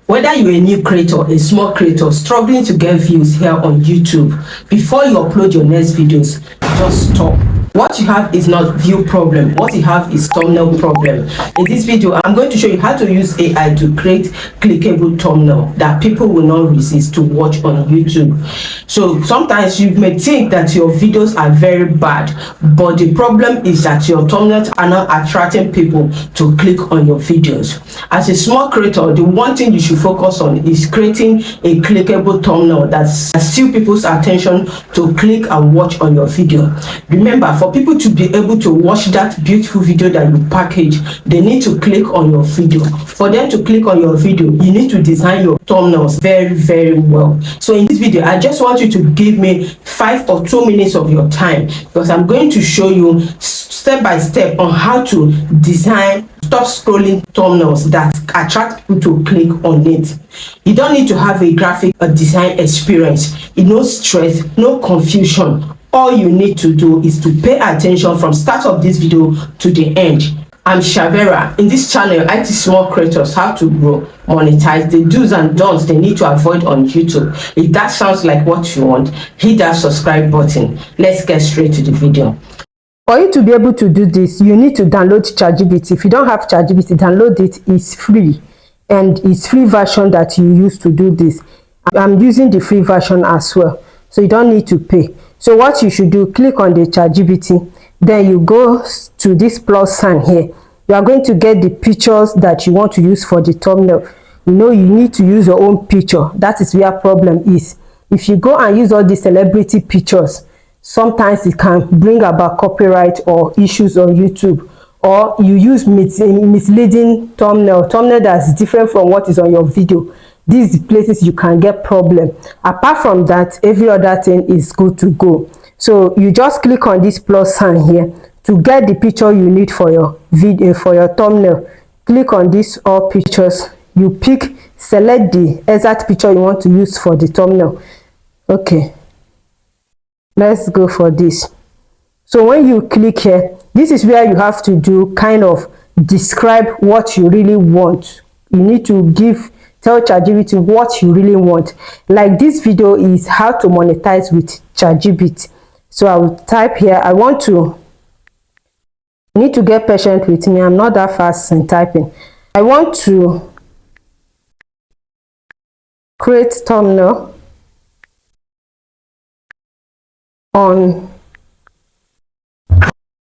Whether you're a new creator, a small creator, struggling to get views here on YouTube, before you upload your next videos, just stop. What you have is not view problem. What you have is thumbnail problem. In this video, I'm going to show you how to use AI to create clickable thumbnail that people will not resist to watch on YouTube. So sometimes you may think that your videos are very bad, but the problem is that your thumbnails are not attracting people to click on your videos. As a small creator, the one thing you should focus on is creating a clickable thumbnail that steals people's attention to click and watch on your video. Remember, for people to be able to watch that beautiful video that you package, they need to click on your video. For them to click on your video, you need to design your thumbnails very well. So in this video, I just want you to give me 5 or 2 minutes of your time, because I'm going to show you step by step on how to design stop scrolling thumbnails that attract people to click on it. You don't need to have a graphic or design experience. No stress, no confusion. All you need to do is to pay attention from start of this video to the end. I'm Shavera. In this channel, I teach small creators how to grow, monetize, the do's and don'ts they need to avoid on YouTube. If that sounds like what you want, hit that subscribe button. Let's get straight to the video. For you to be able to do this, you need to download ChatGPT. If you don't have ChatGPT, download it. It's free, and it's free version that you use to do this. I'm using the free version as well, so you don't need to pay. So what you should do, click on the ChatGPT, then you go to this plus sign here. You are going to get the pictures that you want to use for the thumbnail. You know, you need to use your own picture. That is where problem is. If you go and use all the celebrity pictures, sometimes it can bring about copyright or issues on YouTube. Or you use misleading thumbnail that's different from what is on your video. These places you can get problem. Apart from that, every other thing is good to go. So you just click on this plus sign here to get the picture you need for your video, for your thumbnail. Click on this all pictures. You pick, select the exact picture you want to use for the thumbnail. Okay, let's go for this. So when you click here, this is where you have to do kind of describe what you really want. You need to tell ChatGPT what you really want. Like this video is how to monetize with ChatGPT. So I will type here, you need to get patient with me. I'm not that fast in typing. I want to create thumbnail on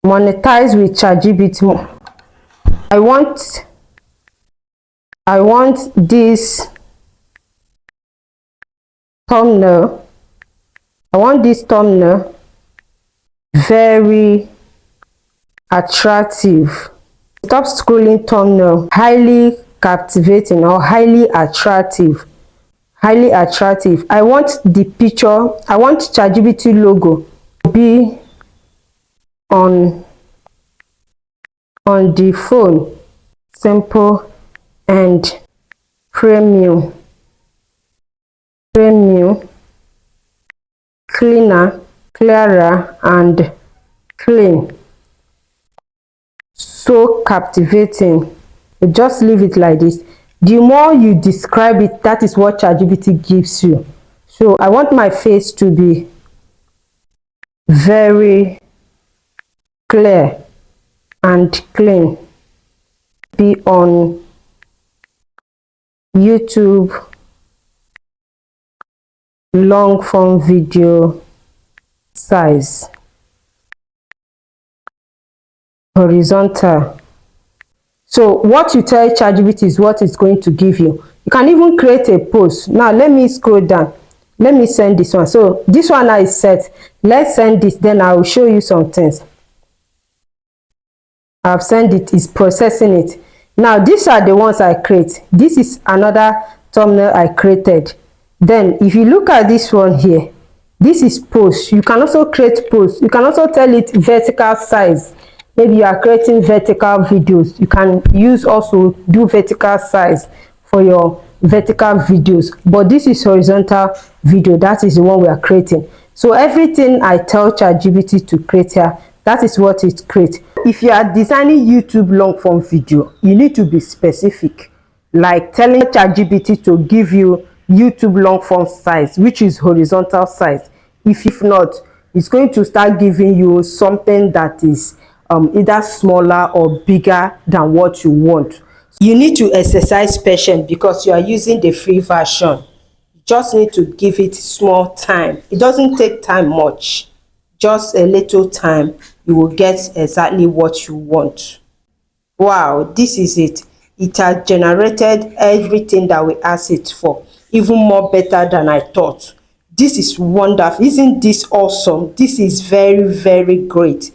monetize with ChatGPT. I want this thumbnail. I want this thumbnail very attractive. Stop scrolling thumbnail, highly captivating or highly attractive. Highly attractive. I want the picture, I want ChatGPT logo to be on the phone. Simple and premium, cleaner, clearer and clean. So captivating. You just leave it like this. The more you describe it, that is what ChatGPT gives you. So I want my face to be very clear and clean. Be on YouTube long form video size, horizontal. So what you tell ChatGPT is what it's going to give you. You can even create a post. Now let me scroll down. Let me send this one. So this one now is set. Let's send this, then I will show you some things. I've sent it, it's processing it. Now these are the ones I create. This is another thumbnail I created. Then if you look at this one here, this is post. You can also create posts. You can also tell it vertical size. Maybe you are creating vertical videos. You can do vertical size for your vertical videos. But this is horizontal video. That is the one we are creating. So everything I tell ChatGPT to create here, that is what it creates. If you are designing YouTube long form video, you need to be specific. like telling ChatGPT to give you YouTube long form size, which is horizontal size. If not, it's going to start giving you something that is either smaller or bigger than what you want. You need to exercise patience because you are using the free version. You just need to give it small time. It doesn't take time much, just a little time. You will get exactly what you want. Wow, this is it. It has generated everything that we asked it for, even more better than I thought. This is wonderful. Isn't this awesome? This is very, very great.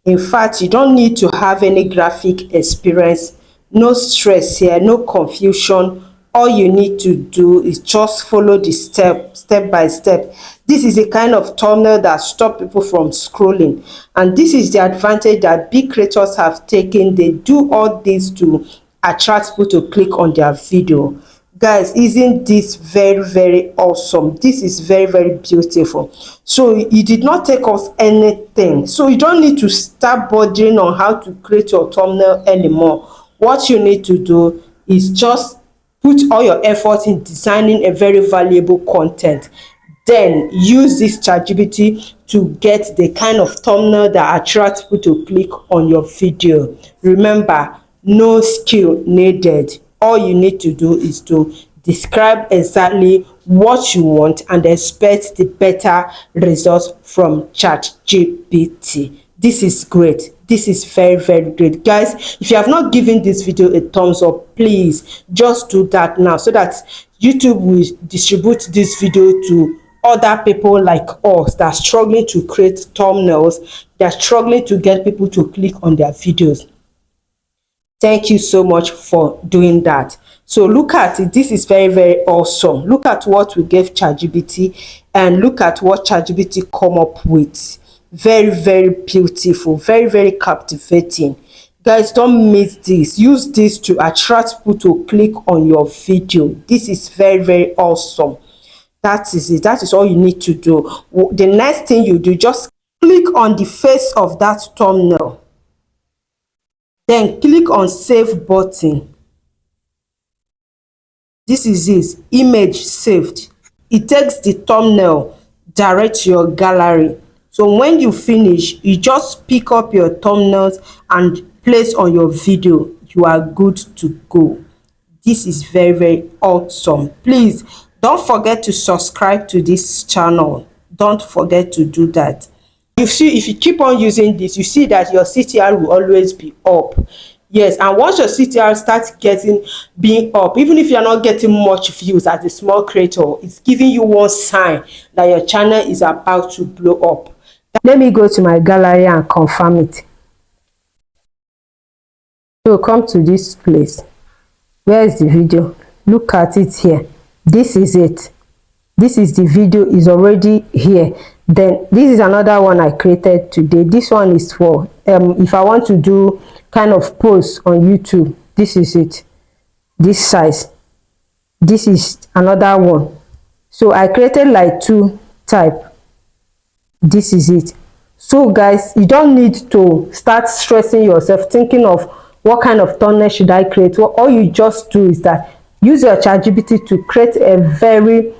In fact, you don't need to have any graphic experience. No stress here, no confusion. All you need to do is just follow the step by step. This is a kind of thumbnail that stops people from scrolling, and this is the advantage that big creators have taken. They do all this to attract people to click on their video. Guys, isn't this very, very awesome? This is very, very beautiful. So it did not take us anything, so you don't need to start bothering on how to create your thumbnail anymore. What you need to do is just put all your effort in designing a very valuable content, then use this ChatGPT to get the kind of thumbnail that attracts people to click on your video. Remember, no skill needed. All you need to do is to describe exactly what you want and expect the better results from ChatGPT. This is great. This is very, very great. Guys, if you have not given this video a thumbs up, please just do that now so that YouTube will distribute this video to other people like us that are struggling to create thumbnails, that are struggling to get people to click on their videos. Thank you so much for doing that. So look at it. This is very, very awesome. Look at what we gave ChatGPT and look at what ChatGPT come up with. Very, very beautiful, very, very captivating. Guys, don't miss this. Use this to attract people to click on your video. This is very, very awesome. That is it. That is all you need to do. The next thing you do, just click on the face of that thumbnail. Then click on save button. This is it. Image saved. It takes the thumbnail direct to your gallery. So when you finish, you just pick up your thumbnails and place on your video. You are good to go. This is very, very awesome. Please don't forget to subscribe to this channel. Don't forget to do that. You see, if you keep on using this, you see that your CTR will always be up. Yes, and once your CTR starts being up, even if you're not getting much views as a small creator, it's giving you one sign that your channel is about to blow up. Let me go to my gallery and confirm it. So come to this place. Where is the video? Look at it here. This is it. This is the video, is already here. Then this is another one I created today. This one is for if I want to do kind of posts on YouTube. This is it. This size. This is another one. So I created like two type. This is it. So guys, you don't need to start stressing yourself thinking of what kind of thumbnail should I create. All you just do is that use your ChatGPT to create a very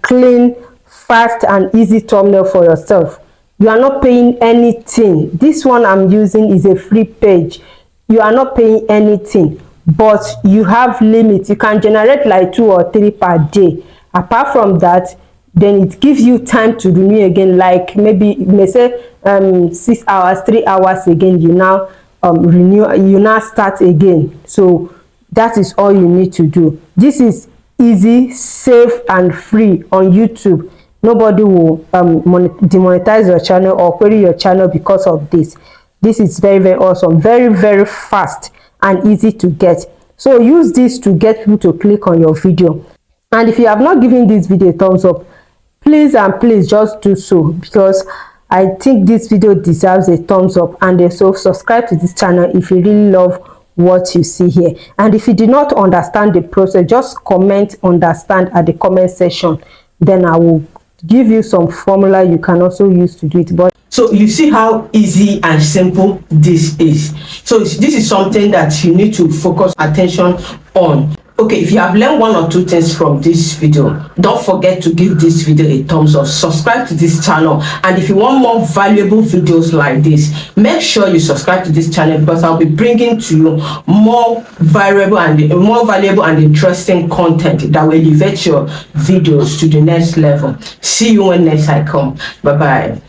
clean, fast and easy thumbnail for yourself. You are not paying anything. This one I'm using is a free page. You are not paying anything, but you have limits. You can generate like 2 or 3 per day. Apart from that, then it gives you time to renew again, like maybe you may say 6 hours, 3 hours again. You now renew, you now start again. So that is all you need to do. This is easy, safe and free on YouTube. Nobody will demonetize your channel or query your channel because of this. This is very, very awesome, very, very fast and easy to get. So use this to get people to click on your video. And if you have not given this video a thumbs up, please and please just do so, because I think this video deserves a thumbs up. And so subscribe to this channel if you really love what you see here. And if you do not understand the process, just comment understand at the comment section, then I will give you some formula you can also use to do it. But so you see how easy and simple this is. So this is something that you need to focus attention on. Okay, if you have learned one or two things from this video, don't forget to give this video a thumbs up, subscribe to this channel, and if you want more valuable videos like this, make sure you subscribe to this channel, because I'll be bringing to you more valuable and interesting content that will elevate your videos to the next level. See you when next I come. Bye bye.